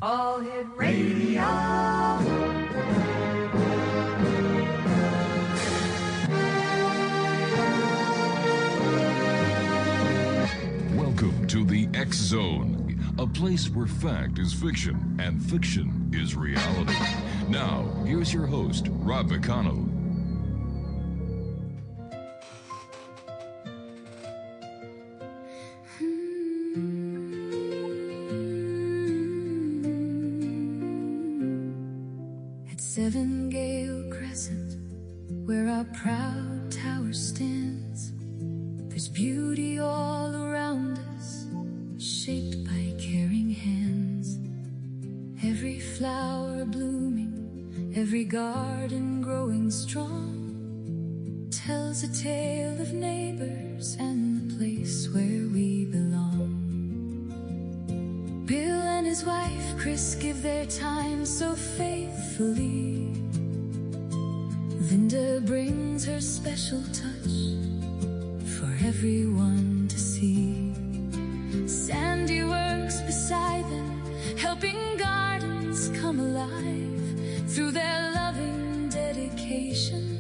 All Hit Radio. Welcome to the X Zone, a place where fact is fiction and fiction is reality. Now, here's your host, Rob McConnell. At Seven Gale Crescent, where our proud tower stands, there's beauty all around us, shaped by caring hands. Every flower blooming, every garden growing strong, tells a tale of neighbors and the place where we belong. Bill and his wife, Chris, give their time so faithfully. Linda brings her special touch for everyone to see. Sandy works beside them, helping gardens come alive. Through their loving dedication,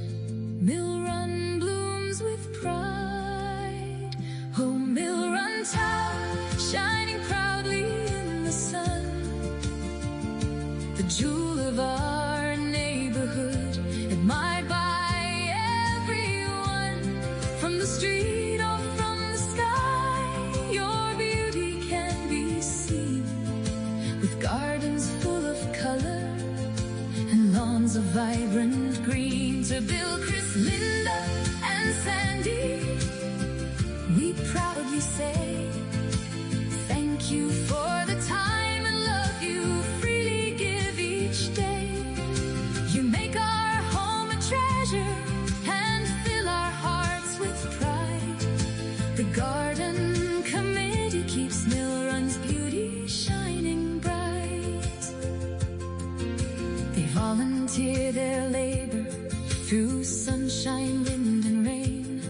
Mill Run blooms with pride. Oh, Mill Run Tower, shining proudly in the sun, the jewel of our neighborhood, admired by everyone. From the street or from the sky, your beauty can be seen, with gardens full of color and lawns of vibrant green. To Bill, Chris, Linda, and Sandy, we proudly say thank you for the time and love you freely give each day. You make our home a treasure and fill our hearts with pride. The garden committee keeps Mill Run's beauty shining bright. They volunteer their labor through sunshine, wind, and rain,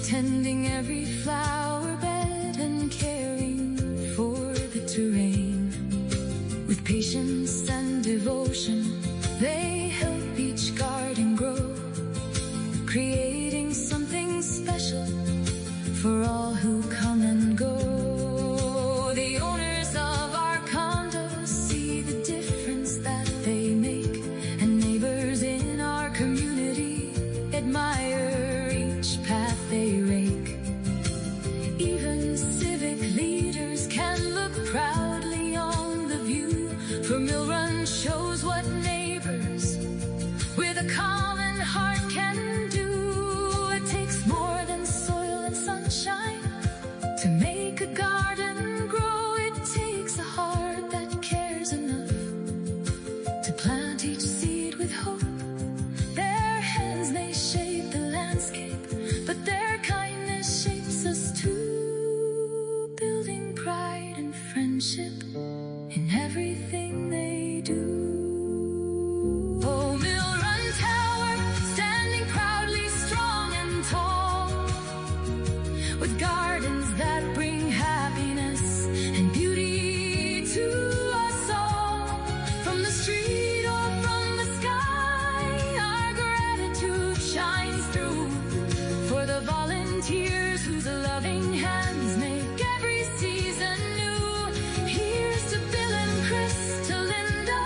tending every flower bed and caring for the terrain. With patience and devotion, they help each garden grow, creating something special for all who come and go. The owners of our condos see the difference that they make, and neighbors in our community admire each path they rake. Even civic leaders can look proudly on the view, for Mill Run shows what neighbors with a common heart can do. It takes more than soil and sunshine to make a garden grow. It takes a heart that cares enough to plant each seed with hope. Their hands may shape the landscape, but their kindness shapes us too, building pride and friendship in everything they do. Oh, Mill Run Tower, standing proudly strong and tall, with gardens that bring happiness and beauty to us all. From the street or from the sky, our gratitude shines through for the volunteers whose loving hands make every season new. Here's to Bill and Chris, to Linda,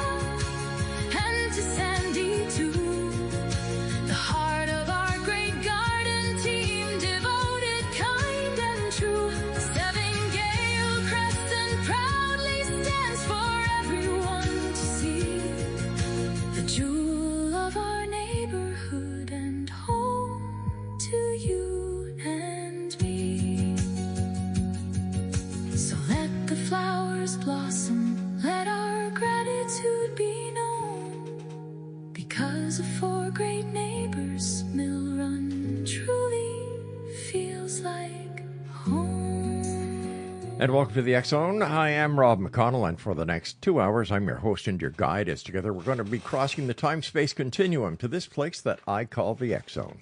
and to Sandy too. The heart of our great garden team, devoted, kind, and true. Seven Gale Crescent proudly stands for everyone to see. The jewel of our neighborhood and home to you and me. So let the flowers blossom, let our gratitude be known. Because of four great neighbors, Mill Run truly feels like home. And welcome to the X Zone. I am Rob McConnell, and for the next 2 hours, I'm your host and your guide, as together we're going to be crossing the time-space continuum to this place that I call the X Zone.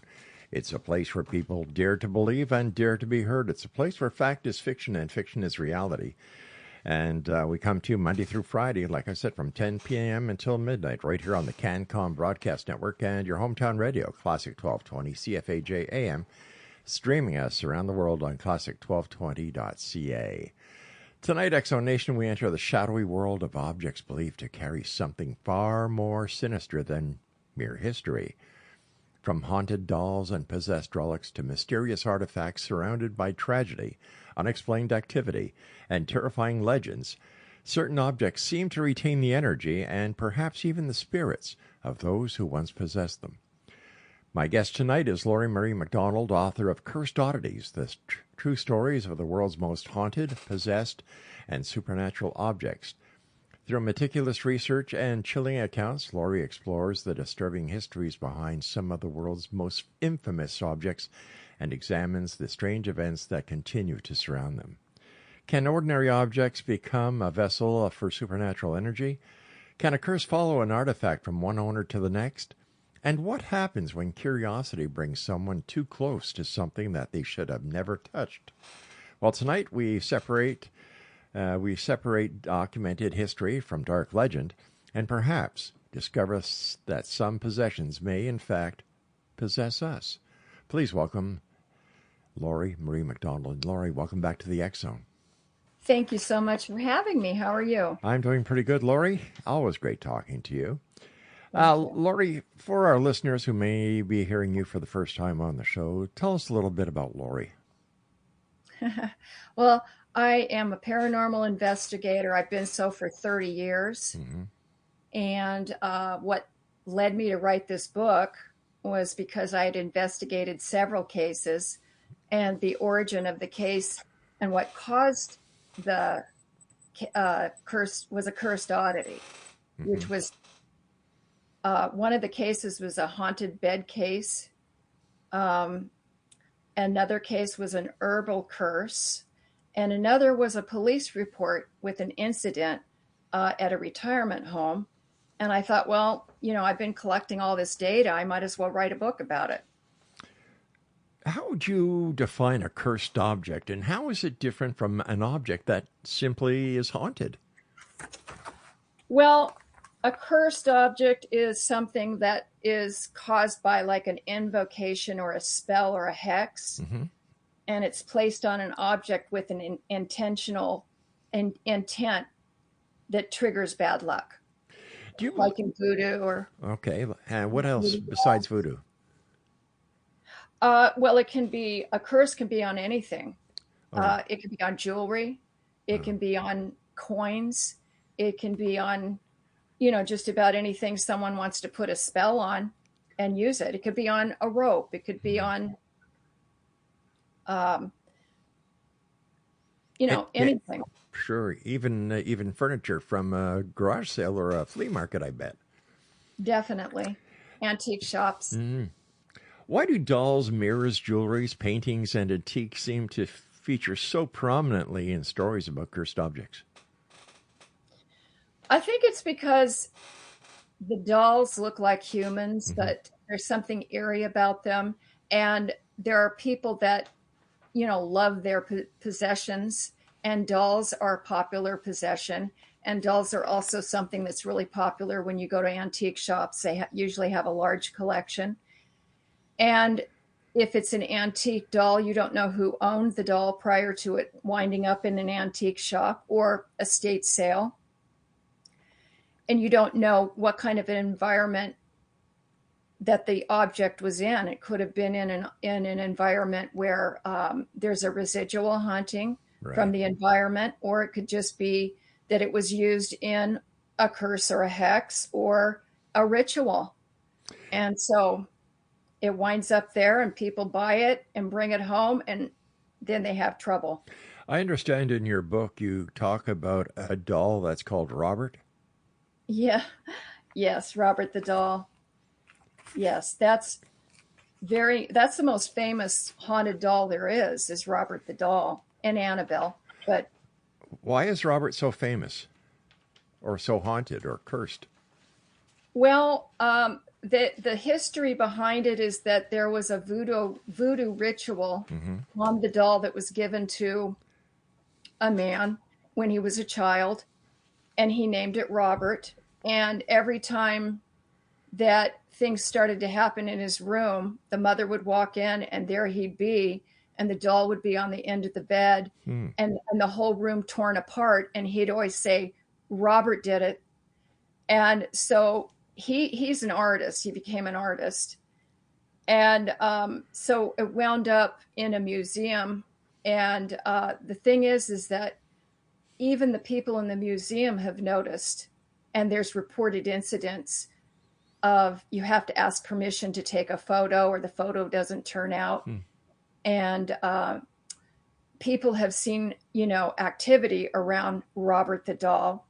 It's a place where people dare to believe and dare to be heard. It's a place where fact is fiction and fiction is reality. And we come to you Monday through Friday, like I said, from 10 p.m. until midnight, right here on the CanCom Broadcast Network and your hometown radio, Classic 1220 CFAJ AM, streaming us around the world on classic1220.ca. Tonight, Exo Nation, we enter the shadowy world of objects believed to carry something far more sinister than mere history. From haunted dolls and possessed relics to mysterious artifacts surrounded by tragedy, unexplained activity, and terrifying legends, certain objects seem to retain the energy and perhaps even the spirits of those who once possessed them. My guest tonight is Lori Marie McDonald, author of Cursed Oddities, the true stories of the world's most haunted, possessed, and supernatural objects. Through meticulous research and chilling accounts, Lori explores the disturbing histories behind some of the world's most infamous objects and examines the strange events that continue to surround them. Can ordinary objects become a vessel for supernatural energy? Can a curse follow an artifact from one owner to the next? And what happens when curiosity brings someone too close to something that they should have never touched? Well, tonight we separate documented history from dark legend, and perhaps discover that some possessions may, in fact, possess us. Please welcome Lori Marie McDonald. Lori, welcome back to the X Zone. Thank you so much for having me. How are you? I'm doing pretty good, Lori. Always great talking to you. Lori, for our listeners who may be hearing you for the first time on the show, tell us a little bit about Lori. Well, I am a paranormal investigator. I've been so for 30 years. Mm-hmm. And what led me to write this book was because I had investigated several cases, and the origin of the case and what caused the curse was a cursed oddity, Mm-hmm. which was one of the cases was a haunted bed case. Another case was an herbal curse. And another was a police report with an incident at a retirement home. And I thought, well, I've been collecting all this data. I might as well write a book about it. How would you define a cursed object, and how is it different from an object that simply is haunted? Well, a cursed object is something that is caused by like an invocation or a spell or a hex. Mm-hmm. And it's placed on an object with an intentional intent that triggers bad luck. Like in voodoo or... Okay. And what else besides voodoo? Well, it can be... A curse can be on anything. Oh. It can be on jewelry. It can be on coins. It can be on, just about anything someone wants to put a spell on and use it. It could be on a rope. It could be on... anything. Sure, even furniture from a garage sale or a flea market, I bet. Definitely. Antique shops. Mm. Why do dolls, mirrors, jewelries, paintings, and antiques seem to feature so prominently in stories about cursed objects? I think it's because the dolls look like humans, Mm-hmm. but there's something eerie about them. And there are people that love their possessions, and dolls are a popular possession. And dolls are also something that's really popular when you go to antique shops. They usually have a large collection. And if it's an antique doll, you don't know who owned the doll prior to it winding up in an antique shop or estate sale. And you don't know what kind of an environment that the object was in. It could have been in an environment where there's a residual haunting from the environment, or it could just be that it was used in a curse or a hex or a ritual. And so it winds up there and people buy it and bring it home, and then they have trouble. I understand in your book you talk about a doll that's called Robert. Yeah. Yes, Robert the Doll. Yes, that's the most famous haunted doll there is Robert the Doll and Annabelle. But why is Robert so famous or so haunted or cursed? Well, the history behind it is that there was a voodoo ritual on the doll that was given to a man, when he was a child, and he named it Robert. And every time that things started to happen in his room, the mother would walk in, and there he'd be, and the doll would be on the end of the bed, and the whole room torn apart. And he'd always say, Robert did it. And so he's an artist. He became an artist. And so it wound up in a museum. And the thing is that even the people in the museum have noticed, and there's reported incidents of you have to ask permission to take a photo, or the photo doesn't turn out. And people have seen, activity around Robert the doll.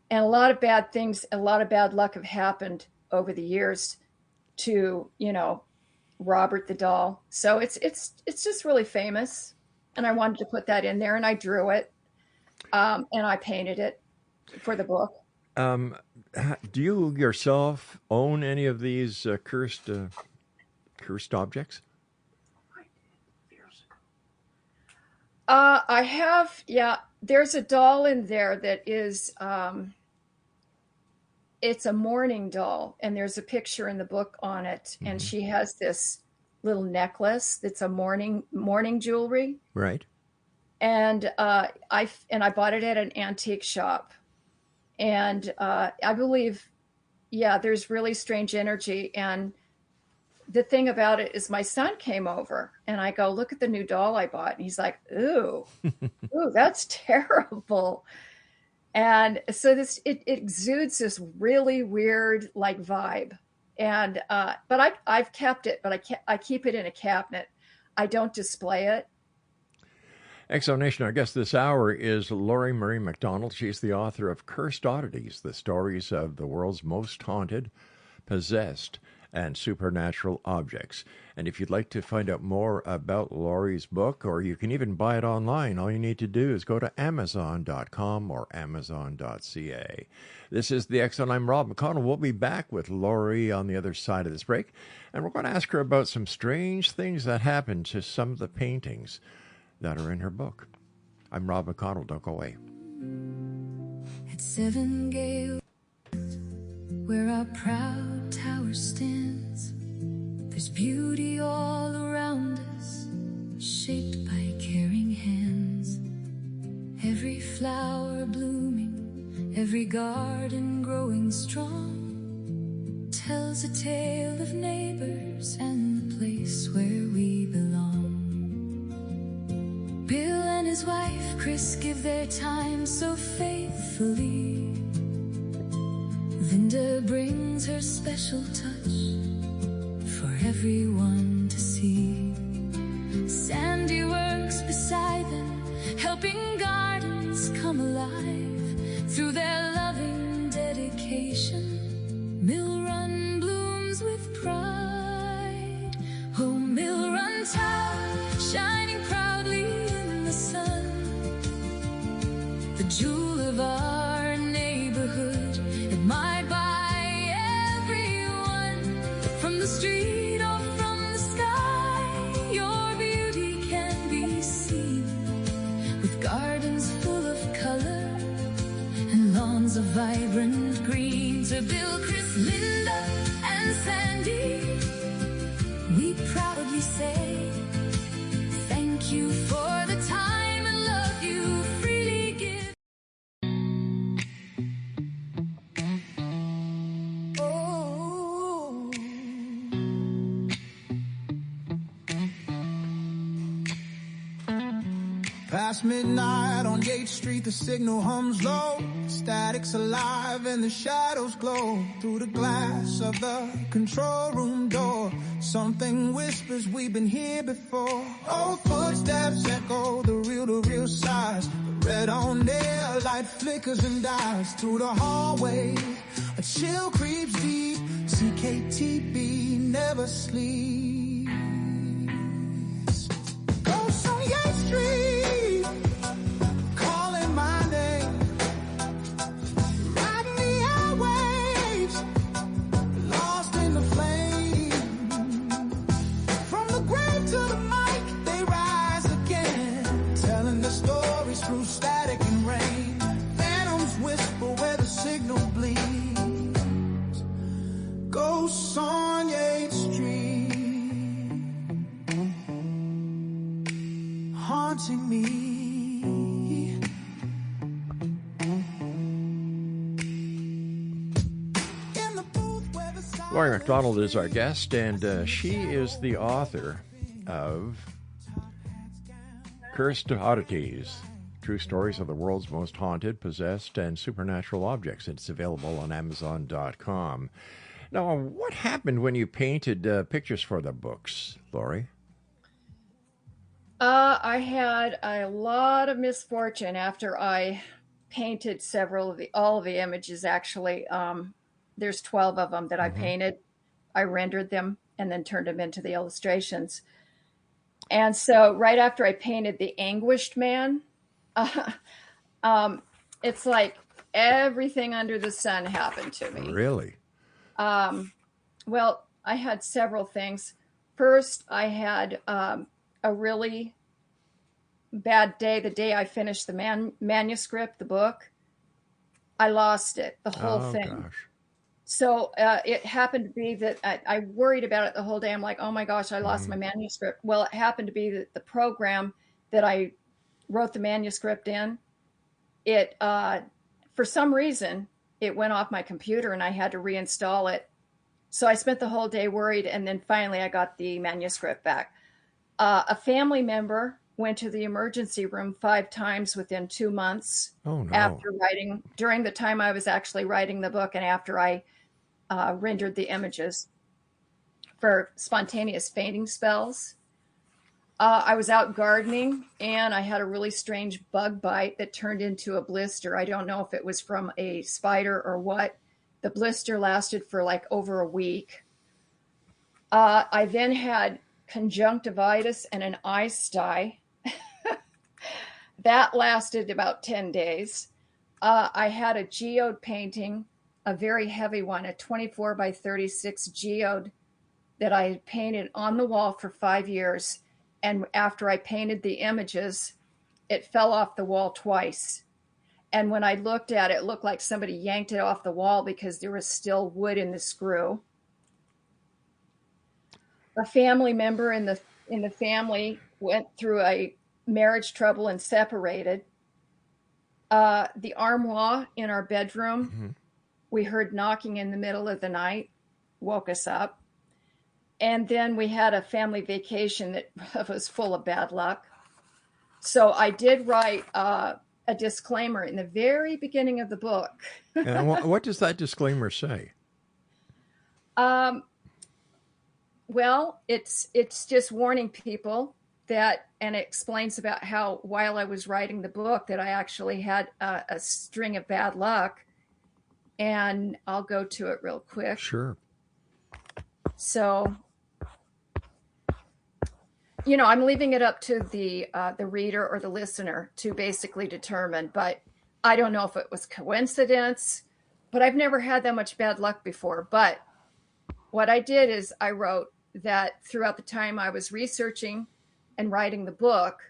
And a lot of bad things, a lot of bad luck have happened over the years to, Robert the doll. So it's just really famous. And I wanted to put that in there, and I drew it, and I painted it for the book. Do you yourself own any of these cursed objects? I have, yeah. There's a doll in there that is, it's a mourning doll, and there's a picture in the book on it, and she has this little necklace that's a mourning jewelry. Right. And I bought it at an antique shop, and I believe, there's really strange energy. And the thing about it is my son came over, and I go, look at the new doll I bought. And he's like, ooh, that's terrible. And so it exudes this really weird like vibe. And, but I've kept it, but I keep it in a cabinet. I don't display it. Exonation, our guest this hour is Lori Marie McDonald. She's the author of Cursed Oddities, the stories of the world's most haunted, possessed, and supernatural objects. And if you'd like to find out more about Lori's book, or you can even buy it online, all you need to do is go to Amazon.com or Amazon.ca. This is The X Zone. I'm Rob McConnell. We'll be back with Lori on the other side of this break, and we're going to ask her about some strange things that happened to some of the paintings that are in her book. I'm Rob McConnell. Don't go away. At Seven Gale, where our proud tower stands, there's beauty all around us, shaped by caring hands. Every flower blooming, every garden growing strong, tells a tale of neighbors and the place where we belong. Bill and his wife, Chris, give their time so faithfully. Linda brings her special touch for everyone to see. Sandy works beside them, helping gardens come alive through their loving dedication. Mill Run blooms with pride. Oh, Mill Run Tower, shining proudly in the sun, the jewel of our neighborhood, admired by everyone. From the street or from the sky, your beauty can be seen, with gardens full of color and lawns of vibrant green. To Bill, Chris, Linda, and Sandy, we proudly say thank you for the time and love you freely give. Oh. Past midnight on Yates Street, the signal hums low. Static's alive and the shadows glow through the glass of the control room door. Something whispers, we've been here before. Old footsteps echo the real sighs. The red on air light flickers and dies through the hallway. A chill creeps deep. CKTB never sleeps. Ghosts on Yates Street. Through static and rain. Lori McDonald is our guest, and she is the author of Cursed Oddities, True Stories of the World's Most Haunted, Possessed, and Supernatural Objects. It's available on Amazon.com. Now, what happened when you painted pictures for the books, Lori? I had a lot of misfortune after I painted all of the images, actually. There's 12 of them that I painted. I rendered them and then turned them into the illustrations. And so right after I painted the anguished man, it's like everything under the sun happened to me. Really? Well, I had several things. First, I had a really bad day. The day I finished the manuscript, the book, I lost it, the whole thing. Gosh. So it happened to be that I worried about it the whole day. I'm like, oh my gosh, I lost my manuscript. Well, it happened to be that the program that I wrote the manuscript in, it for some reason, it went off my computer and I had to reinstall it. So I spent the whole day worried, and then finally I got the manuscript back. A family member went to the emergency room 5 times within 2 months after writing, during the time I was actually writing the book and after I rendered the images for spontaneous fainting spells. I was out gardening and I had a really strange bug bite that turned into a blister. I don't know if it was from a spider or what. The blister lasted for like over a week. I then had conjunctivitis and an eye sty. That lasted about 10 days. I had a geode painting, a very heavy one, a 24 by 36 geode that I had painted on the wall for 5 years. And after I painted the images, it fell off the wall twice. And when I looked at it, it looked like somebody yanked it off the wall because there was still wood in the screw. A family member in the family went through a marriage trouble and separated. The armoire in our bedroom, we heard knocking in the middle of the night, woke us up. And then we had a family vacation that was full of bad luck. So I did write a disclaimer in the very beginning of the book. And what does that disclaimer say? Well, it's just warning people that, and it explains about how while I was writing the book that I actually had a string of bad luck. And I'll go to it real quick. Sure. So, I'm leaving it up to the reader or the listener to basically determine, but I don't know if it was coincidence, but I've never had that much bad luck before. But what I did is I wrote that throughout the time I was researching and writing the book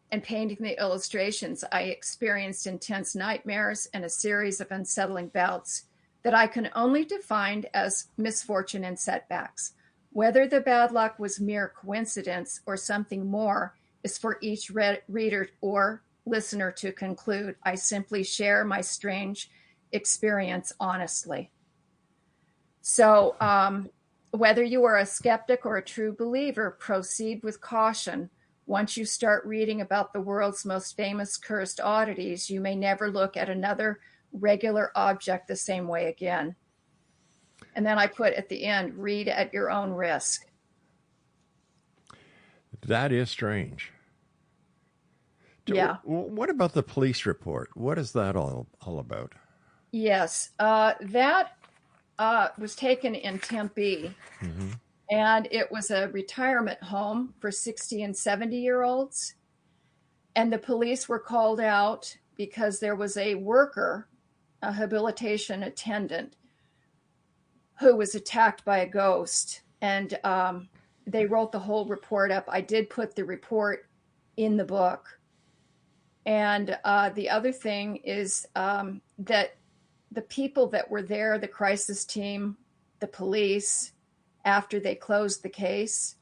and painting the illustrations, I experienced intense nightmares and a series of unsettling bouts that I can only define as misfortune and setbacks. Whether the bad luck was mere coincidence or something more is for each reader or listener to conclude. I simply share my strange experience honestly. So whether you are a skeptic or a true believer, proceed with caution. Once you start reading about the world's most famous cursed oddities, you may never look at another regular object the same way again. And then I put at the end, read at your own risk. That is strange. Yeah. What about the police report? What is that all about? Yes. That was taken in Tempe. Mm-hmm. And it was a retirement home for 60 and 70-year-olds. And the police were called out because there was a worker, a habilitation attendant, who was attacked by a ghost. And they wrote the whole report up. I did put the report in the book. And the other thing is that the people that were there, the crisis team, the police, after they closed the case,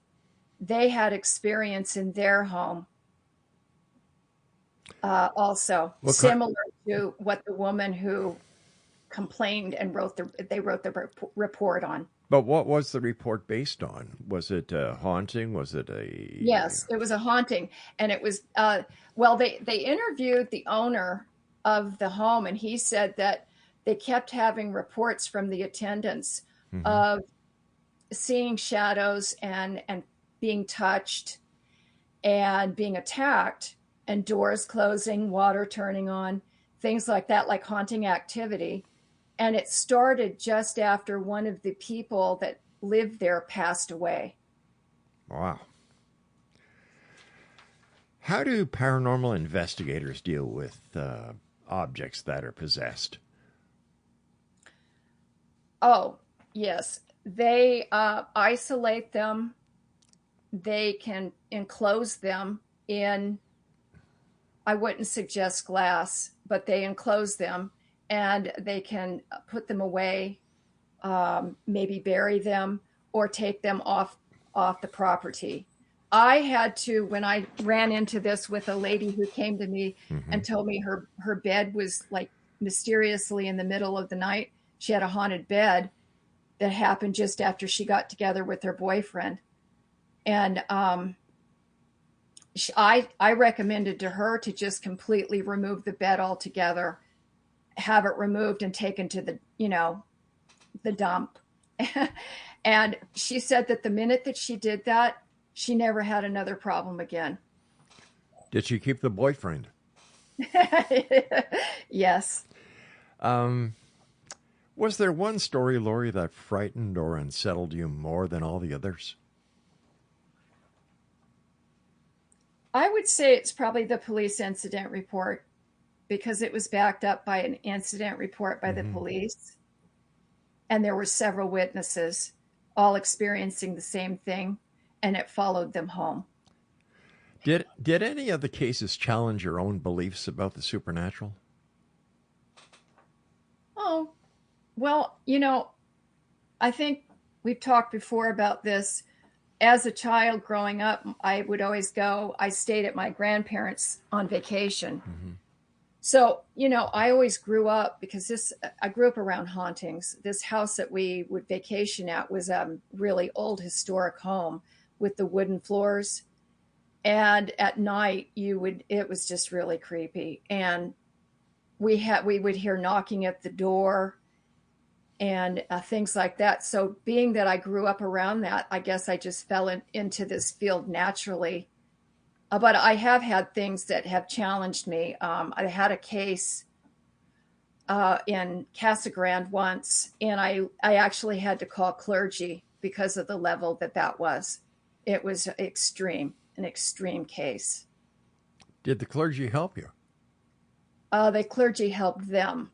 they had experience in their home also, similar to what the woman who complained and wrote the report on. But what was the report based on? Was it a haunting? Was it a... Yes, it was a haunting. And it was, well, they interviewed the owner of the home, and he said that they kept having reports from the attendants of seeing shadows and being touched and being attacked, and doors closing, water turning on, things like that, like haunting activity. And it started just after one of the people that lived there passed away. Wow. How do paranormal investigators deal with objects that are possessed? Oh, yes. They isolate them. They can enclose them in, I wouldn't suggest glass, but they enclose them, and they can put them away, maybe bury them, or take them off the property. I had to, when I ran into this with a lady who came to me and told me her bed was like mysteriously in the middle of the night. She had a haunted bed that happened just after she got together with her boyfriend. And I recommended to her to just completely remove the bed altogether, have it removed and taken to the dump. And she said that the minute that she did that, she never had another problem again. Did she keep the boyfriend? Yes. Was there one story, Lori, that frightened or unsettled you more than all the others? I would say it's probably the police incident report, because it was backed up by an incident report by the police. And there were several witnesses all experiencing the same thing, and it followed them home. Did any of the cases challenge your own beliefs about the supernatural? Oh, well, I think we've talked before about this. As a child growing up, I stayed at my grandparents' on vacation. So, I always grew up, because I grew up around hauntings. This house that we would vacation at was a really old historic home with the wooden floors. And at night it was just really creepy. And we would hear knocking at the door and things like that. So being that I grew up around that, I guess I just fell into this field naturally. But I have had things that have challenged me. I had a case in Casa Grande once, and I actually had to call clergy because of the level that was. It was an extreme case. Did the clergy help you? The clergy helped them.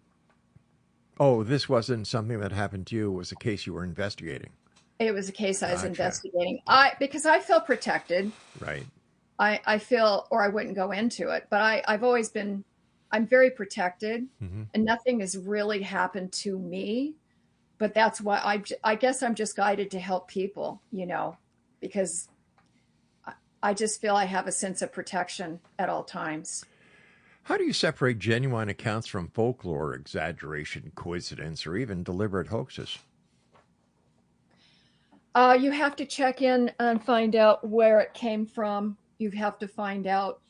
Oh, this wasn't something that happened to you. It was a case you were investigating. It was a case I was Gotcha. investigating. Because I feel protected. Right. I feel, or I wouldn't go into it, but I'm very protected, and nothing has really happened to me. But that's why I guess I'm just guided to help people, because I just feel I have a sense of protection at all times. How do you separate genuine accounts from folklore, exaggeration, coincidence, or even deliberate hoaxes? You have to check in and find out where it came from. You have to find out,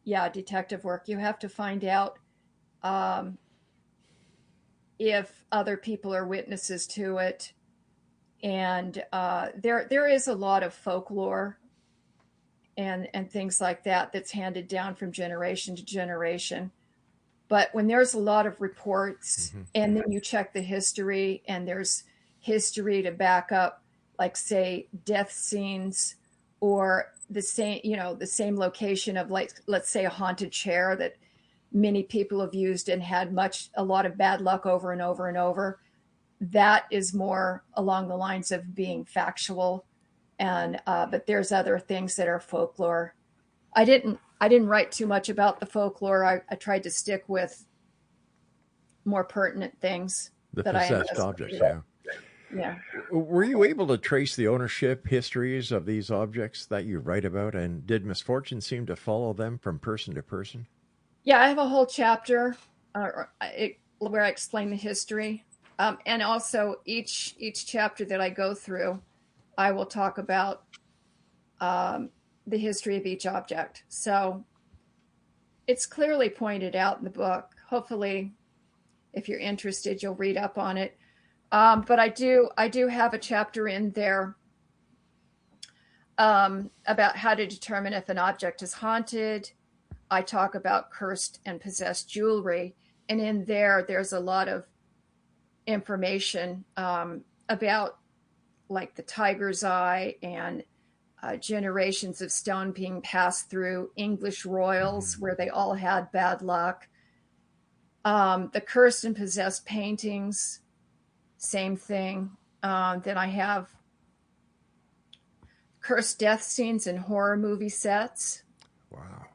detective work. You have to find out if other people are witnesses to it. And there is a lot of folklore and things like that that's handed down from generation to generation. But when there's a lot of reports and then you check the history, and there's history to back up, like, say, death scenes, or the same location of, like, let's say, a haunted chair that many people have used and had a lot of bad luck over and over and over. That is more along the lines of being factual. And but there's other things that are folklore. I didn't write too much about the folklore. I tried to stick with more pertinent things. The possessed objects, yeah. Yeah. Were you able to trace the ownership histories of these objects that you write about, and did misfortune seem to follow them from person to person? Yeah, I have a whole chapter where I explain the history And also each chapter that I go through, I will talk about the history of each object. So it's clearly pointed out in the book. Hopefully, if you're interested, you'll read up on it. But I do have a chapter in there about how to determine if an object is haunted. I talk about cursed and possessed jewelry, and in there's a lot of information about like the tiger's eye and generations of stone being passed through English royals where they all had bad luck. The cursed and possessed paintings, same thing. Then I have cursed death scenes in horror movie sets. Wow.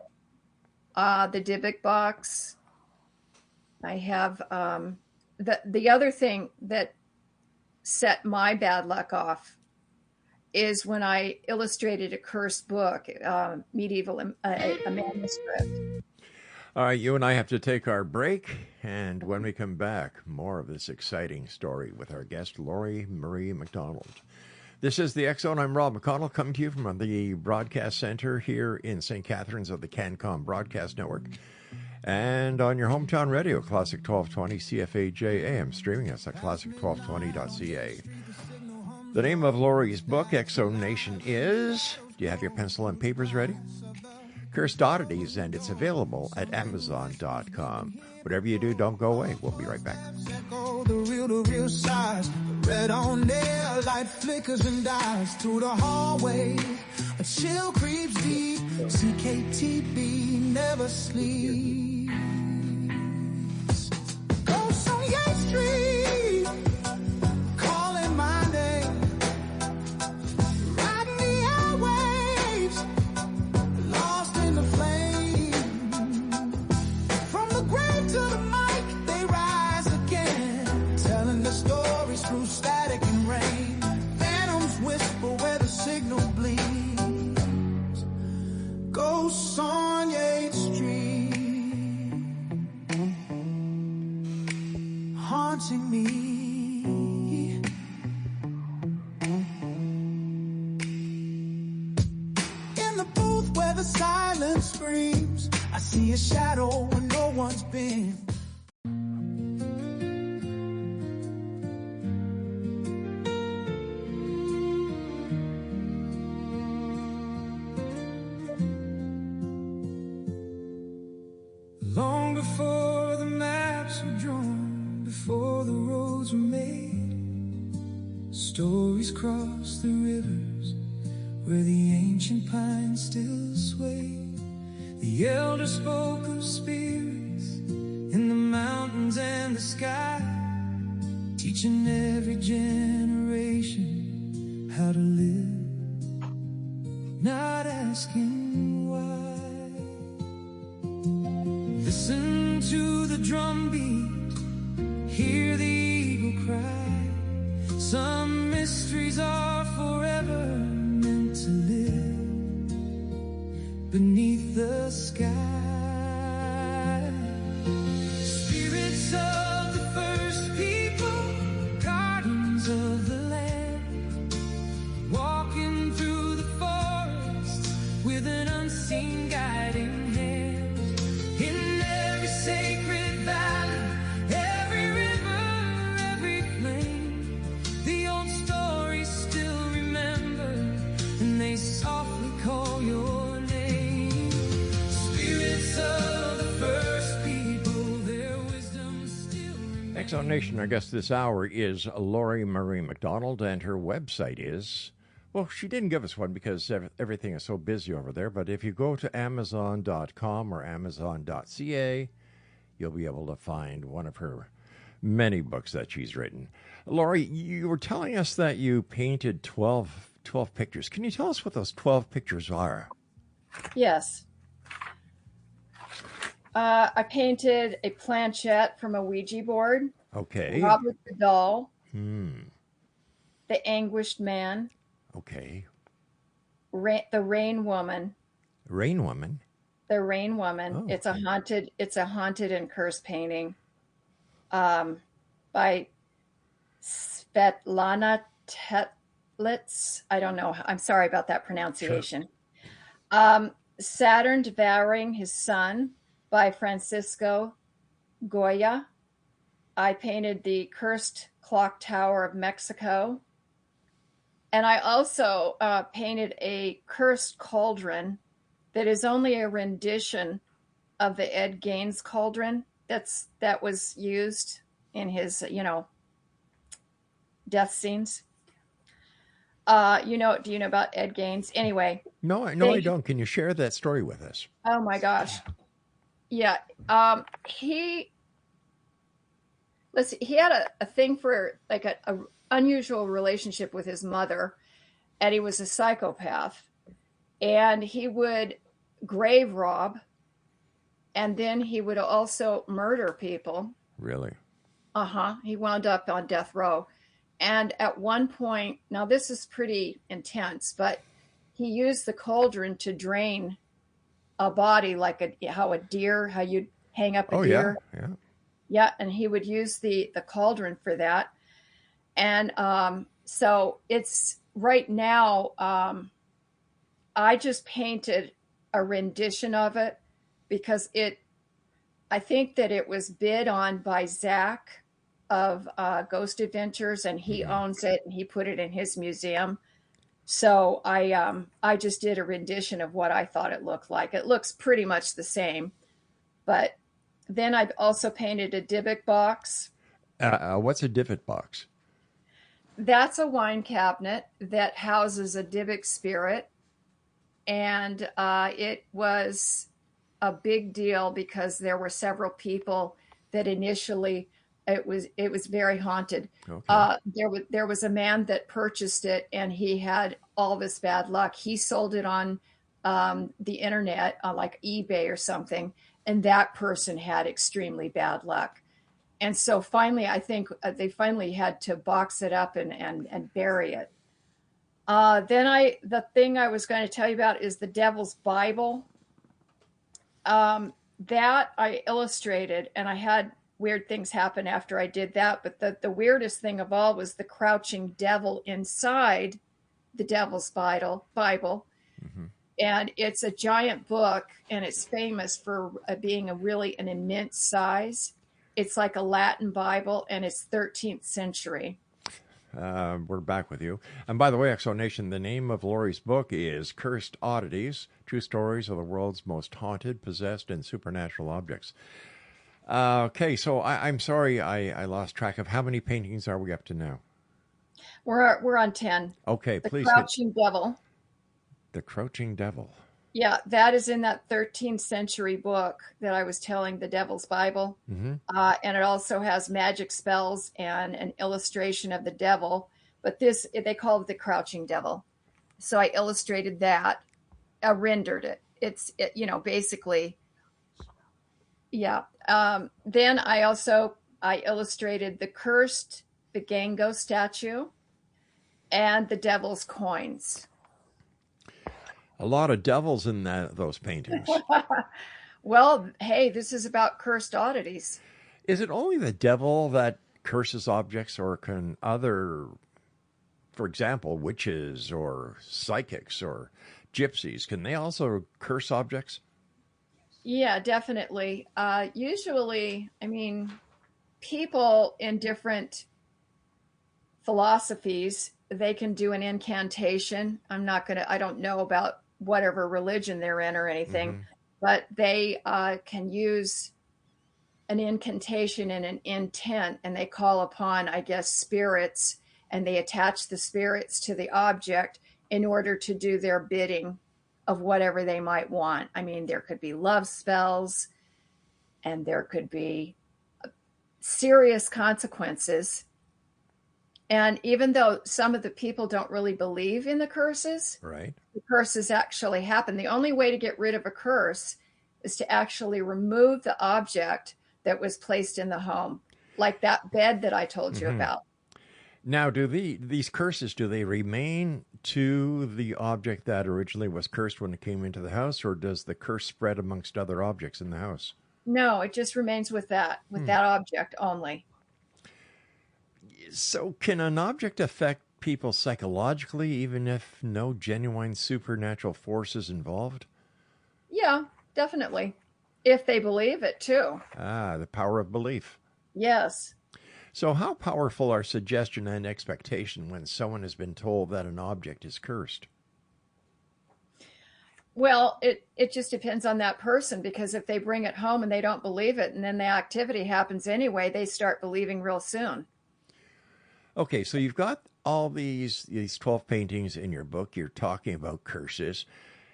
The Dybbuk Box. I have the other thing that set my bad luck off is when I illustrated a cursed book, medieval, a manuscript. All right, you and I have to take our break, and when we come back, more of this exciting story with our guest, Lori Marie McDonald. This is the X Zone. I'm Rob McConnell, coming to you from the Broadcast Center here in St. Catharines of the CanCom Broadcast Network, and on your hometown radio, Classic 1220 CFAJ AM, streaming us at classic1220.ca. The name of Lori's book, X Zone Nation, is, do you have your pencil and papers ready? Cursed Oddities, and it's available at Amazon.com. Whatever you do, don't go away. We'll be right back. The real size. Red on air, light flickers and dies through the hallway. A chill creeps deep. CKTB never sleeps. Ghosts on Yates Street, calling my name. Riding the airwaves, lost in the flame. From the grave to the mic, they rise again, telling the stories through static and rain. Phantoms whisper where the signal bleeds. Ghosts on Yates Street, haunting me. In the booth where the silence screams, I see a shadow where no one's been. Long before the maps were drawn, before the roads were made, stories crossed the rivers where the ancient pines still sway. The elders spoke of spirits in the mountains and the sky, teaching every generation how to live, not asking why. Listen to the drum beat, hear the eagle cry. Some mysteries are forever meant to live beneath the sky. Spirits of the first people, guardians of the land, walking through the forest with an unseen guiding hand. In every sacred valley, every river, every flame, the old stories still remember, and they softly call your name. Spirits of the first people, their wisdom still remains. X Zone Nation, our guest this hour is Lori Marie McDonald, and her website is, well, she didn't give us one because everything is so busy over there, but if you go to Amazon.com or Amazon.ca, you'll be able to find one of her many books that she's written. Lori, you were telling us that you painted 12 pictures. Can you tell us what those 12 pictures are? Yes. I painted a planchette from a Ouija board. Okay. Robert the Doll. The Anguished Man. Okay. The Rain Woman. Rain Woman. The Rain Woman. Oh, It's a haunted and cursed painting by Svetlana Tetlitz. I don't know. I'm sorry about that pronunciation. Sure. Saturn Devouring His Son by Francisco Goya. I painted the Cursed Clock Tower of Mexico. And I also painted a cursed cauldron that is only a rendition of the Ed Gaines cauldron that was used in his, death scenes. Do you know about Ed Gaines? Anyway. No, I don't. Can you share that story with us? Oh my gosh. Yeah. He had a thing for like a unusual relationship with his mother, and he was a psychopath, and he would grave rob, and then he would also murder people. Really? He wound up on death row. And at one point, now this is pretty intense, but he used the cauldron to drain a body like how you'd hang up a deer. Yeah, and he would use the cauldron for that. And so it's right now, I just painted a rendition of it because I think that it was bid on by Zach of Ghost Adventures, and he owns it, and he put it in his museum. So I just did a rendition of what I thought it looked like. It looks pretty much the same, but then I've also painted a Dybbuk box. What's a Dybbuk box? That's a wine cabinet that houses a Dybbuk spirit, and it was a big deal because there were several people that initially it was very haunted. Okay. There was a man that purchased it, and he had all this bad luck. He sold it on the internet, like eBay or something, and that person had extremely bad luck. And so finally, I think they finally had to box it up and bury it. The thing I was going to tell you about is the Devil's Bible. That I illustrated, and I had weird things happen after I did that. But the weirdest thing of all was the crouching devil inside the Devil's Bible. Mm-hmm. And it's a giant book, and it's famous for being an immense size. It's like a Latin Bible, and it's 13th century. We're back with you. And by the way, Exo Nation, the name of Lori's book is Cursed Oddities, True Stories of the World's Most Haunted, Possessed, and Supernatural Objects. Okay, so I'm sorry I lost track of how many paintings are we up to now? We're on 10. Okay, the please. Crouching Devil. The Crouching Devil. Yeah, that is in that 13th century book that I was telling, the Devil's Bible. Mm-hmm. And it also has magic spells and an illustration of the devil. But they call it the Crouching Devil. So I illustrated that. I rendered it. It's basically, yeah. Then I illustrated the Cursed Vigango statue and the Devil's coins. A lot of devils in those paintings. Well, hey, this is about cursed oddities. Is it only the devil that curses objects, or can other, for example, witches or psychics or gypsies, can they also curse objects? Yeah, definitely. Usually, people in different philosophies, they can do an incantation. I don't know about whatever religion they're in or anything, mm-hmm. but they can use an incantation and an intent, and they call upon, I guess, spirits, and they attach the spirits to the object in order to do their bidding of whatever they might want. There could be love spells, and there could be serious consequences. And even though some of the people don't really believe in the curses, right, the curses actually happen. The only way to get rid of a curse is to actually remove the object that was placed in the home, like that bed that I told you mm-hmm. about. Now, do these curses, do they remain to the object that originally was cursed when it came into the house, or does the curse spread amongst other objects in the house? No, it just remains with that object only. So can an object affect people psychologically, even if no genuine supernatural force is involved? Yeah, definitely. If they believe it too. Ah, the power of belief. Yes. So how powerful are suggestion and expectation when someone has been told that an object is cursed? Well, it just depends on that person, because if they bring it home and they don't believe it and then the activity happens anyway, they start believing real soon. Okay, so you've got all these 12 paintings in your book. You're talking about curses.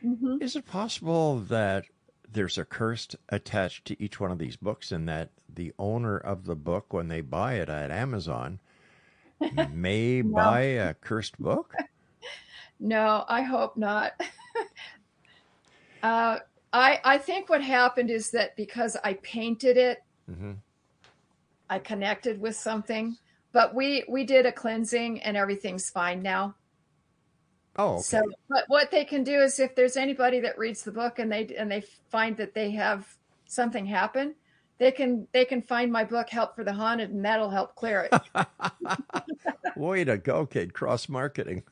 Mm-hmm. Is it possible that there's a curse attached to each one of these books, and that the owner of the book, when they buy it at Amazon, may No. buy a cursed book? No, I hope not. I think what happened is that because I painted it, Mm-hmm. I connected with something. But we did a cleansing and everything's fine now. Oh, okay. So, but what they can do is, if there's anybody that reads the book and they find that they have something happen, they can find my book, Help for the Haunted, and that'll help clear it. Way to go, kid. Cross-marketing.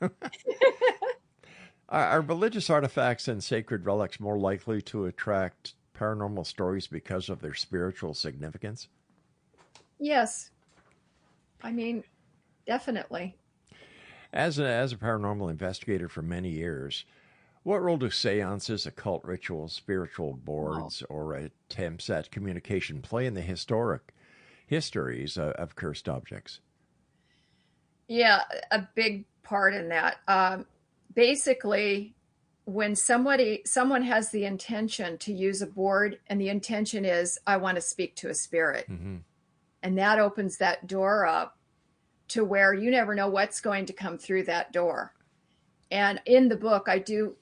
Are religious artifacts and sacred relics more likely to attract paranormal stories because of their spiritual significance? Yes. I mean, definitely. As a paranormal investigator for many years, what role do seances, occult rituals, spiritual boards, or attempts at communication play in the histories of cursed objects? Yeah, a big part in that. Basically, when someone has the intention to use a board, and the intention is, I want to speak to a spirit. Mm-hmm. And that opens that door up to where you never know what's going to come through that door. And in the book, I do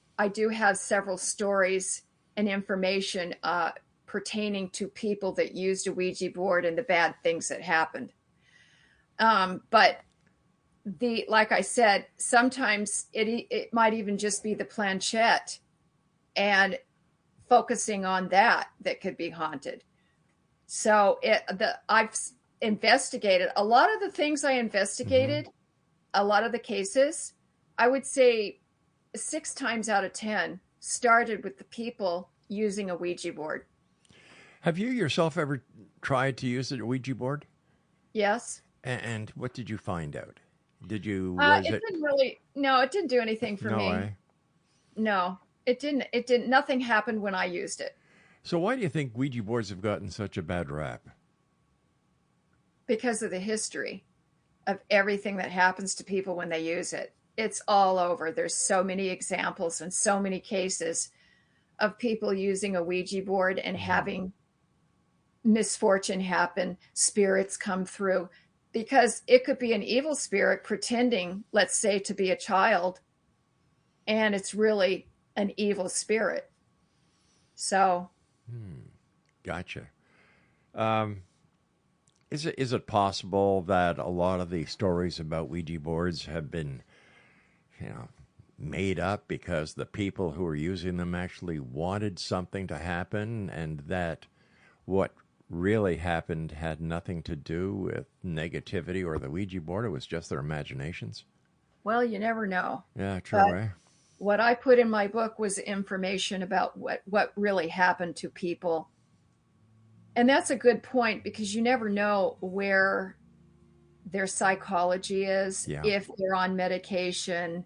have several stories and information pertaining to people that used a Ouija board and the bad things that happened. But like I said, sometimes it might even just be the planchette, and focusing on that could be haunted. So I've investigated a lot of the things I investigated, Mm-hmm. a lot of the cases, I would say 6 times out of 10 started with the people using a Ouija board. Have you yourself ever tried to use a Ouija board? Yes. And what did you find out? Did you? It didn't do anything for me. Eh? No, it didn't. Nothing happened when I used it. So why do you think Ouija boards have gotten such a bad rap? Because of the history of everything that happens to people when they use it. It's all over. There's so many examples and so many cases of people using a Ouija board and having misfortune happen, spirits come through, because it could be an evil spirit pretending, let's say, to be a child, and it's really an evil spirit. So. Gotcha. Is it possible that a lot of the stories about Ouija boards have been, made up because the people who were using them actually wanted something to happen, and that what really happened had nothing to do with negativity or the Ouija board? It was just their imaginations? Well, you never know. Yeah, true, But eh? what I put in my book was information about what really happened to people. And that's a good point, because you never know where their psychology is, Yeah. if they're on medication,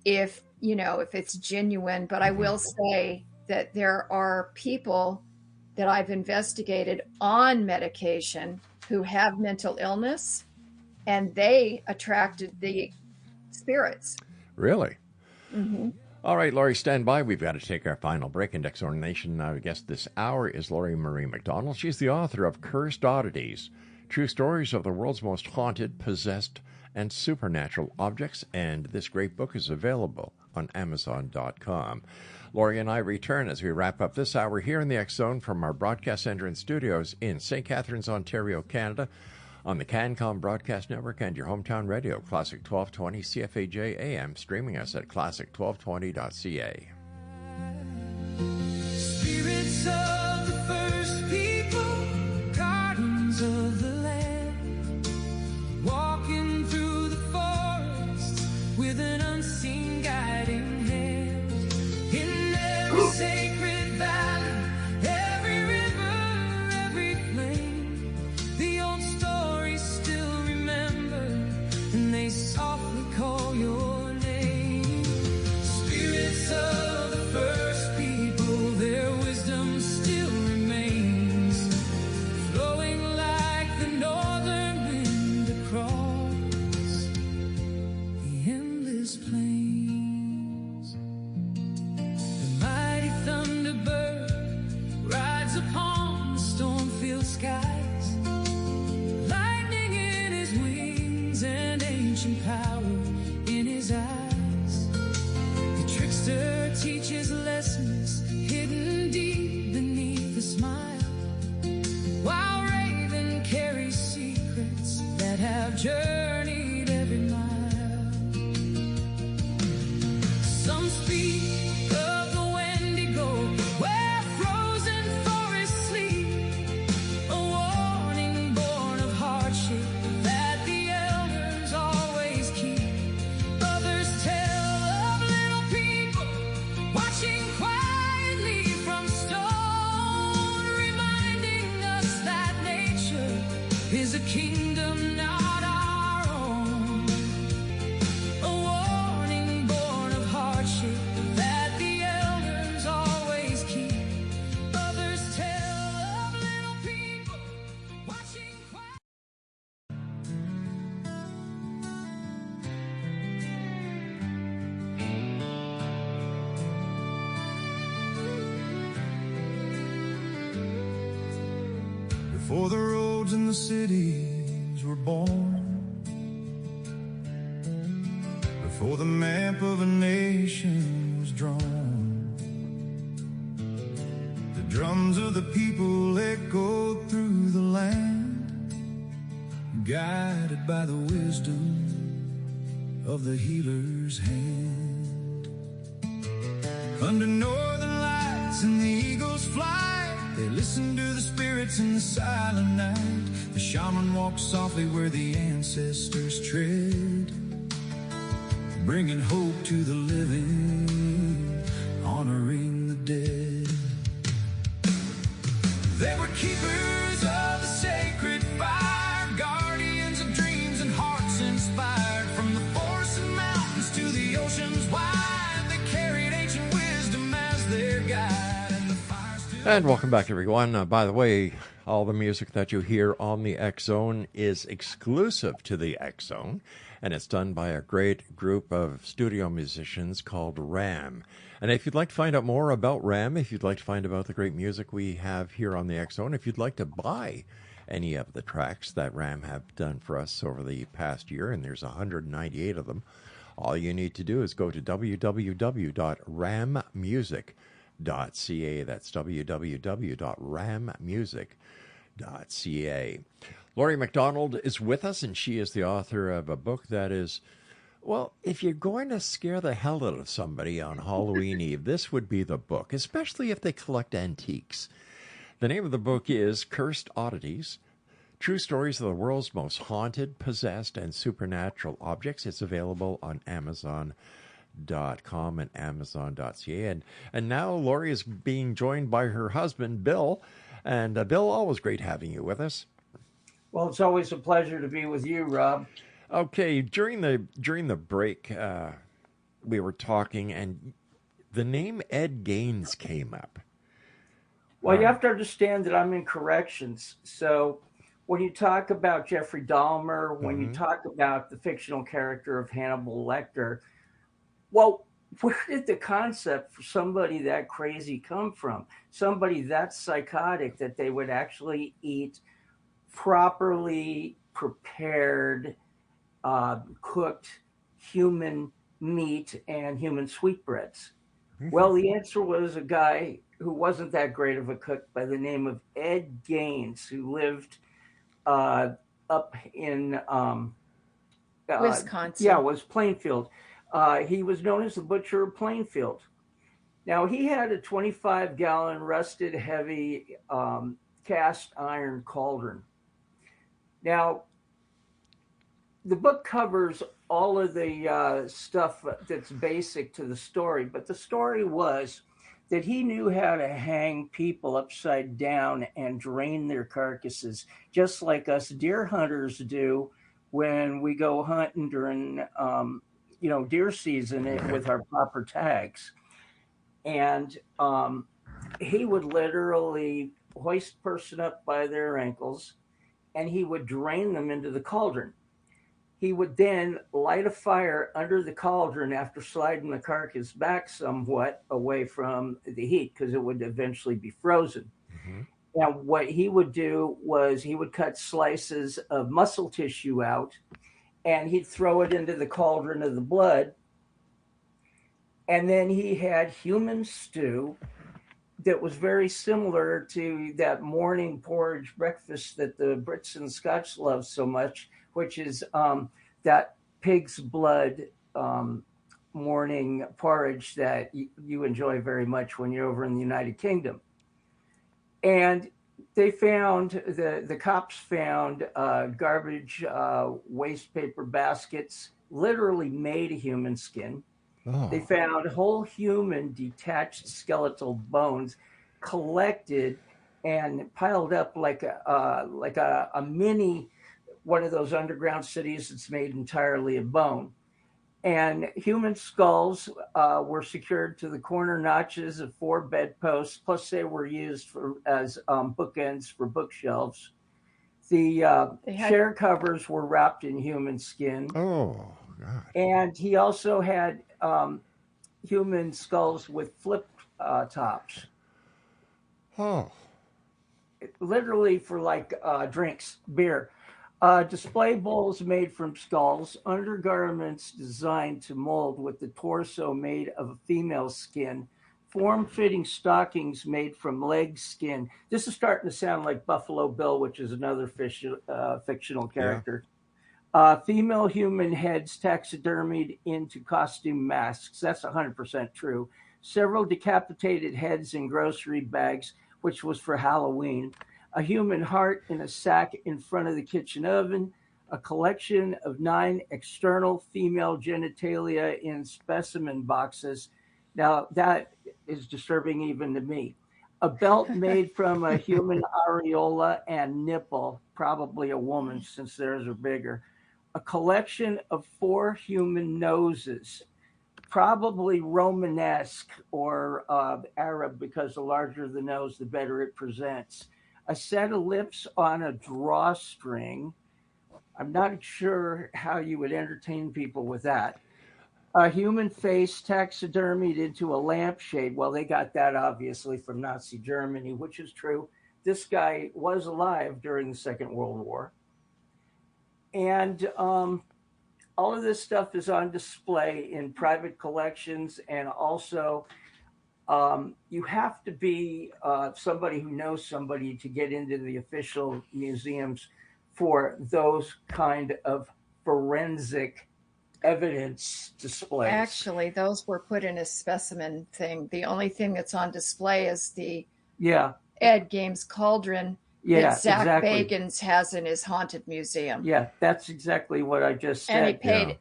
if it's genuine. But I will say that there are people that I've investigated on medication who have mental illness, and they attracted the spirits. Really? Mm-hmm. All right, Lori, stand by. We've got to take our final break. In X Zone Nation, our guest this hour is Lori Marie McDonald. She's the author of Cursed Oddities, True Stories of the World's Most Haunted, Possessed, and Supernatural Objects, and this great book is available on Amazon.com. Lori and I return as we wrap up this hour here in the X Zone from our broadcast center and studios in St. Catharines, Ontario, Canada, on the CanCom Broadcast Network and your hometown radio, Classic 1220 CFAJ AM, streaming us at classic1220.ca. Spirits of the first people, guardians of the land, walking journeyed every mile. Some speak of the Wendigo, where frozen forests sleep, a warning born of hardship that the elders always keep. Others tell of little people watching quietly from stone, reminding us that nature is a kingdom not our own. A warning born of hardship that the elders always keep. Others tell of little people watching quietly. Before the roads and the cities were born, before the map of a nation was drawn, the drums of the people echoed through the land, guided by the wisdom of the healer's hand. Under northern lights and the eagle's flight, they listen to the spirits in the silent night. The shaman walks softly where the ancestors tread, bringing hope to the living, honoring the dead. They were keepers of the sacred fire, guardians of dreams and hearts inspired. From the forests and mountains to the oceans wide, they carried ancient wisdom as their guide. And the fire still... And welcome back, everyone. By the way, all the music that you hear on the X Zone is exclusive to the X Zone, and it's done by a great group of studio musicians called RAM. And if you'd like to find out more about RAM, if you'd like to find out the great music we have here on the X Zone, if you'd like to buy any of the tracks that RAM have done for us over the past year, and there's 198 of them, all you need to do is go to www.rammusic.ca. That's www.rammusic.ca. Lori McDonald is with us, and she is the author of a book that is, well, if you're going to scare the hell out of somebody on Halloween Eve, this would be the book, especially if they collect antiques. The name of the book is Cursed Oddities, True Stories of the World's Most Haunted, Possessed, and Supernatural Objects. It's available on Amazon.com and Amazon.ca. And now Lori is being joined by her husband, Bill. And Bill, always great having you with us. Well, it's always a pleasure to be with you, Rob. Okay, during the break, we were talking, and the name Ed Gaines came up. Well, you have to understand that I'm in corrections. So when you talk about Jeffrey Dahmer, when you talk about the fictional character of Hannibal Lecter, well, where did the concept for somebody that crazy come from? Somebody that psychotic that they would actually eat properly prepared, cooked human meat and human sweetbreads? Well, the answer was a guy who wasn't that great of a cook by the name of Ed Gaines, who lived up in Wisconsin. Yeah, it was Plainfield. He was known as the Butcher of Plainfield. Now, he had a 25-gallon rusted heavy cast iron cauldron. Now, the book covers all of the stuff that's basic to the story, but the story was that he knew how to hang people upside down and drain their carcasses, just like us deer hunters do when we go hunting during, deer season with our proper tags. And he would literally hoist a person up by their ankles, and he would drain them into the cauldron. He would then light a fire under the cauldron after sliding the carcass back somewhat away from the heat, because it would eventually be frozen. Now, what he would do was he would cut slices of muscle tissue out, and he'd throw it into the cauldron of the blood. And then he had human stew that was very similar to that morning porridge breakfast that the Brits and Scots love so much, which is that pig's blood morning porridge that you enjoy very much when you're over in the United Kingdom. And they found, the cops found garbage waste paper baskets literally made of human skin. Oh. They found whole human detached skeletal bones collected and piled up like a mini one of those underground cities that's made entirely of bone. And human skulls were secured to the corner notches of 4 bedposts, plus they were used as bookends for bookshelves. The chair covers were wrapped in human skin. Oh, God. And he also had human skulls with flip tops. Oh. Literally for like drinks, beer. Display bowls made from skulls, undergarments designed to mold with the torso made of a female skin, form-fitting stockings made from leg skin. This is starting to sound like Buffalo Bill, which is another fictional character. Yeah. Female human heads taxidermied into costume masks. That's 100% true. Several decapitated heads in grocery bags, which was for Halloween. A human heart in a sack in front of the kitchen oven, a collection of 9 external female genitalia in specimen boxes. Now, that is disturbing even to me. A belt made from a human areola and nipple, probably a woman since theirs are bigger. A collection of 4 human noses, probably Romanesque or Arab, because the larger the nose, the better it presents. A set of lips on a drawstring. I'm not sure how you would entertain people with that. A human face taxidermied into a lampshade. Well, they got that obviously from Nazi Germany, which is true. This guy was alive during the Second World War. And all of this stuff is on display in private collections, and also you have to be somebody who knows somebody to get into the official museums for those kind of forensic evidence displays. Actually, those were put in a specimen thing. The only thing that's on display is the Ed Games cauldron that Zach Bagans has in his haunted museum. Yeah, that's exactly what I just said. And he paid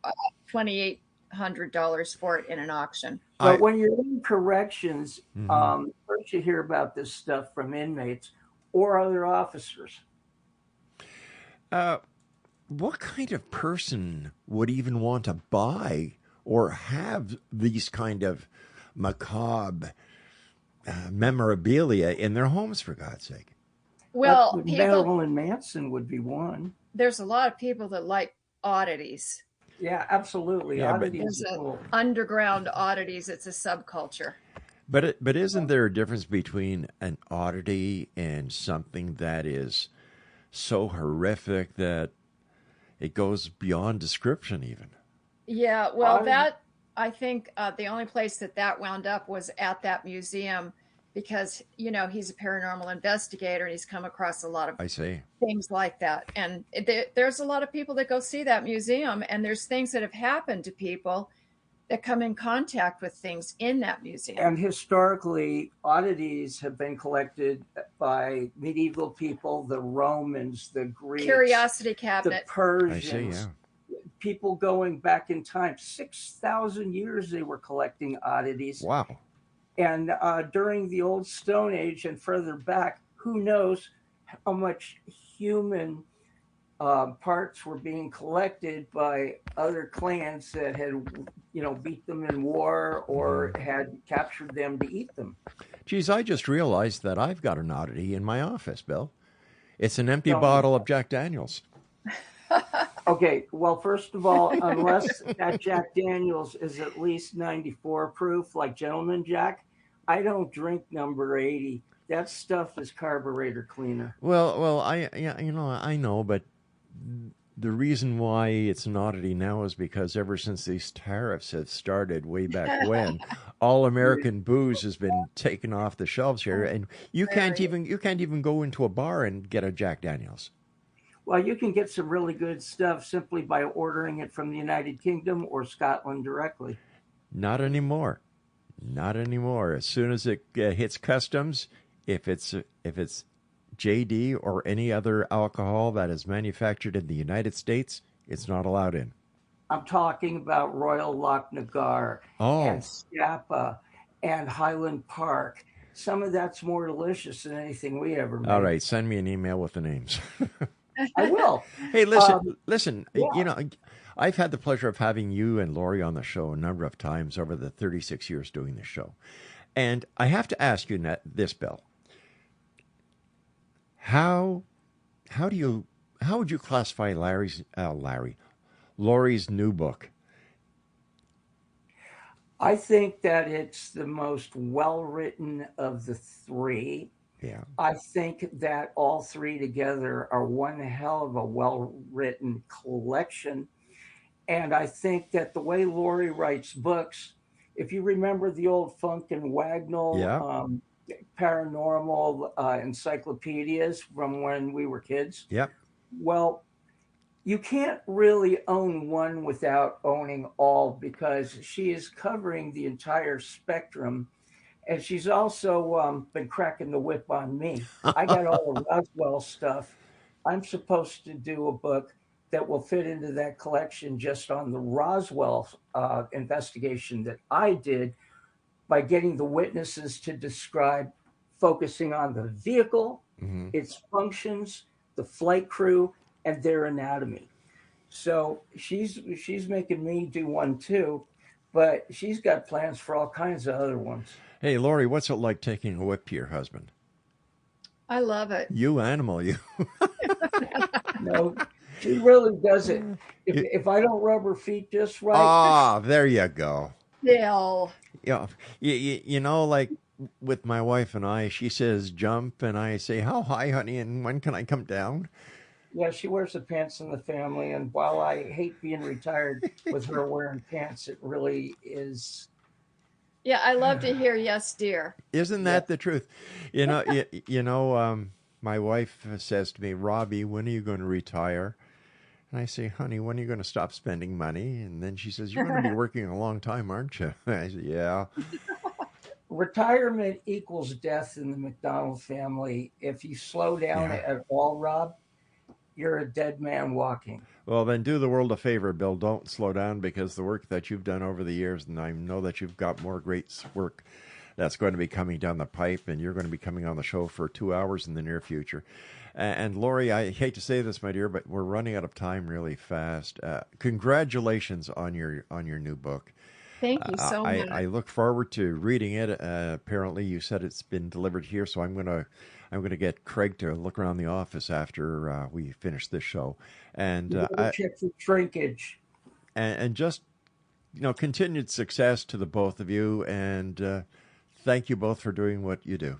$2,800 for it in an auction. But when you're in corrections, first you hear about this stuff from inmates or other officers. What kind of person would even want to buy or have these kind of macabre memorabilia in their homes, for God's sake? Well, Marilyn Manson would be one. There's a lot of people that like oddities. Yeah, absolutely. Yeah, oddities are cool. Underground oddities. It's a subculture. But isn't there a difference between an oddity and something that is so horrific that it goes beyond description even? Yeah, well, that I think the only place that wound up was at that museum, because, you know, he's a paranormal investigator and he's come across a lot of things like that. And there's a lot of people that go see that museum, and there's things that have happened to people that come in contact with things in that museum. And historically, oddities have been collected by medieval people, the Romans, the Greeks, curiosity cabinet, the Persians, people going back in time. 6,000 years they were collecting oddities. Wow. And during the Old Stone Age and further back, who knows how much human parts were being collected by other clans that had, you know, beat them in war or had captured them to eat them. Geez, I just realized that I've got an oddity in my office, Bill. It's an empty bottle of Jack Daniels. Okay, well, first of all, unless that Jack Daniels is at least 94 proof, like Gentleman Jack, I don't drink number 80. That stuff is carburetor cleaner. Well, I know, but the reason why it's an oddity now is because ever since these tariffs have started way back when, all American booze has been taken off the shelves here, and you can't even go into a bar and get a Jack Daniels. Well, you can get some really good stuff simply by ordering it from the United Kingdom or Scotland directly. Not anymore. Not anymore. As soon as it hits customs, if it's JD or any other alcohol that is manufactured in the United States, it's not allowed in. I'm talking about Royal Lochnagar Oh, and Scapa and Highland Park. Some of that's more delicious than anything we ever made. all right. Send me an email with the names. I will. Hey, listen. Yeah. You know, I've had the pleasure of having you and Lori on the show a number of times over the 36 years doing the show, and I have to ask you this, Bill. How how would you classify Lori's new book? I think that it's the most well written of the three. Yeah. I think that all three together are one hell of a well written collection. And I think that the way Lori writes books, if you remember the old Funk and Wagnall Yeah. paranormal encyclopedias from when we were kids, Yep. well, you can't really own one without owning all because she is covering the entire spectrum. And she's also been cracking the whip on me. I got all the Roswell stuff. I'm supposed to do a book that will fit into that collection just on the Roswell investigation that I did by getting the witnesses to describe, focusing on the vehicle, Hmm. its functions, the flight crew, and their anatomy. So she's making me do one too, but she's got plans for all kinds of other ones. Hey, Lori, what's it like taking a whip to your husband? I love it. You animal, you. No, she really does it. You- If I don't rub her feet just right, Ah, there you go. Bill. Yeah, you know, like with my wife and I, she says jump, and I say, how high, honey, and when can I come down? yeah, she wears the pants in the family. And while I hate being retired with her wearing pants, it really is. Yeah, I love to hear yes, dear. Isn't Yeah, that the truth? My wife says to me, Robbie, when are you going to retire? And I say, honey, when are you going to stop spending money? And then she says, you're going to be working a long time, aren't you? I said, yeah. retirement equals death in the McDonald family. If you slow down Yeah. at all, Rob, you're a dead man walking. Well, then do the world a favor, Bill. Don't slow down because the work that you've done over the years, and I know that you've got more great work that's going to be coming down the pipe, and you're going to be coming on the show for 2 hours in the near future. And Lori, I hate to say this, my dear, but we're running out of time really fast. Congratulations on your new book. Thank you so much. I look forward to reading it. Apparently, you said it's been delivered here, so I'm gonna get Craig to look around the office after we finish this show, and You better check for shrinkage. and just continued success to the both of you, and thank you both for doing what you do.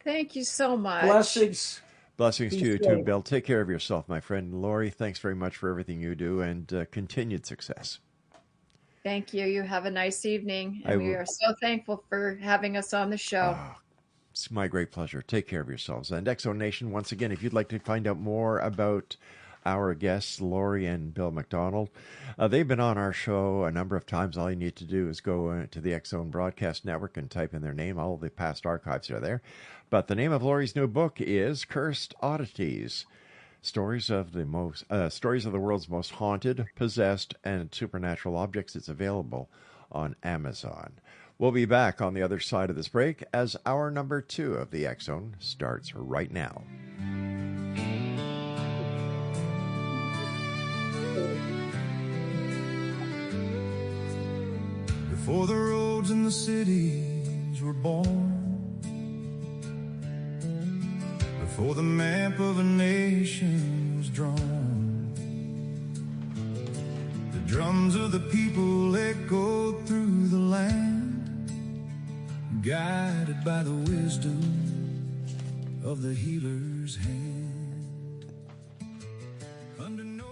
Thank you so much. Blessings. Blessings Be to you too, safe. Bill. Take care of yourself, my friend. Lori, thanks very much for everything you do, and continued success. Thank you. You have a nice evening. I And we will. are so thankful for having us on the show. Ah, it's my great pleasure. Take care of yourselves. And Exo Nation, once again, if you'd like to find out more about our guests, Lori and Bill McDonald, they've been on our show a number of times. All you need to do is go to the Exxon Broadcast Network and type in their name. All the past archives are there. But the name of Lori's new book is Cursed Oddities. Stories of the world's most haunted, possessed, and supernatural objects. It's available on Amazon. We'll be back on the other side of this break as hour number 2 of the X Zone starts right now. Before the roads and the cities were born, before the map of a nation was drawn, the drums of the people echoed through the land, guided by the wisdom of the healer's hand. Under no